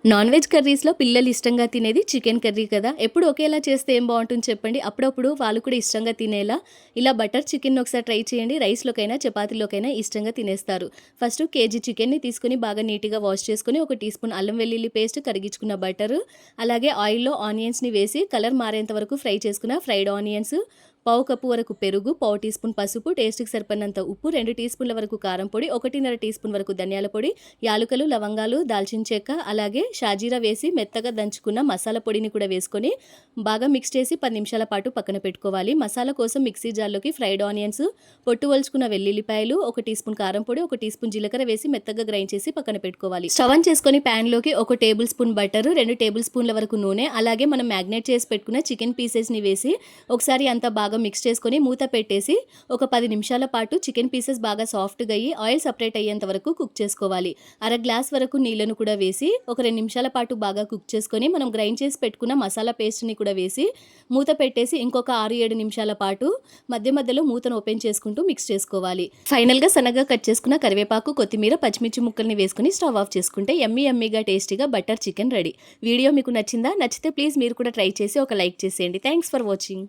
Non veg కర్రీస్‌లో పిల్లలు ఇష్టంగా తినేది చికెన్ కర్రీ కదా! ఎప్పుడు ఒకేలా చేస్తే ఏం బావుంటుంది చెప్పండి? అప్పుడప్పుడు వాళ్ళు కూడా ఇష్టంగా తినేలా ఇలా బటర్ చికెన్‌ని ఒకసారి ట్రై చేయండి. రైస్‌లోకైనా, చపాతీలోకైనా ఇష్టంగా తినేస్తారు. ఫస్ట్ కేజీ చికెన్‌ని తీసుకొని బాగా నీట్‌గా వాష్ చేసుకొని, ఒక టీ స్పూన్ అల్లం వెల్లుల్లి పేస్ట్, కరిగించుకున్న బటరు, అలాగే ఆయిల్‌లో ఆనియన్స్‌ని వేసి కలర్ మారేంత వరకు ఫ్రై చేసుకున్న ఫ్రైడ్ ఆనియన్స్, పావు కప్పు వరకు పెరుగు, పావు టీ స్పూన్ పసుపు, టేస్ట్‌కి సరిపడినంత ఉప్పు, 2 టీ స్పూన్ల వరకు కారం పొడి, 1.5 టీ స్పూన్ వరకు ధనియాల పొడి, యాలుకలు, లవంగాలు, దాల్చిన చెక్క, అలాగే షాజీరా వేసి మెత్తగా దంచుకున్న మసాలా పొడిని కూడా వేసుకొని బాగా మిక్స్ చేసి 10 నిమిషాల పాటు పక్కన పెట్టుకోవాలి. మసాలా కోసం మిక్సీ జార్లోకి ఫ్రైడ్ ఆనియన్స్, పొట్టు ఒలుచుకున్న వెల్లుల్లిపాయలు, 1 టీ స్పూన్ కారం పొడి, 1 టీ స్పూన్ జీలకర్ర వేసి మెత్తగా గ్రైండ్ చేసి పక్కన పెట్టుకోవాలి. స్టవ్ ఆన్ చేసుకొని ప్యాన్లోకి 1 టేబుల్ స్పూన్ బటర్, 2 టేబుల్ స్పూన్ల వరకు నూనె, అలాగే మనం మ్యాగ్నేట్ చేసి పెట్టుకున్న చికెన్ పీసెస్ని వేసి ఒకసారి అంతా బాగా మిక్స్ చేసుకొని మూత పెట్టేసి ఒక 10 నిమిషాల పాటు చికెన్ పీసెస్ బాగా సాఫ్ట్‌గా అయ్యి ఆయిల్ సెపరేట్ అయ్యేంత వరకు కుక్ చేసుకోవాలి. అర గ్లాస్ వరకు నీళ్లను కూడా వేసి ఒక 2 నిమిషాల పాటు బాగా కుక్ చేసుకొని మనం గ్రైండ్ చేసి పెట్టుకున్న మసాలా పేస్ట్‌ని కూడా వేసి మూత పెట్టేసి ఇంకొక 6, 7 నిమిషాల పాటు మధ్య మధ్యలో మూతను ఓపెన్ చేసుకుంటూ మిక్స్ చేసుకోవాలి. ఫైనల్‌గా సన్నగా కట్ చేసుకున్న కరివేపాకు, కొత్తిమీర, పచ్చిమిర్చి ముక్కల్ని వేసుకొని స్టవ్ ఆఫ్ చేసుకుంటే యమ్మీగా టేస్టీగా బటర్ చికెన్ రెడీ. వీడియో మీకు నచ్చిందా? నచ్చితే ప్లీజ్ మీరు కూడా ట్రై చేసి ఒక లైక్ చేసేయండి. Thanks for watching.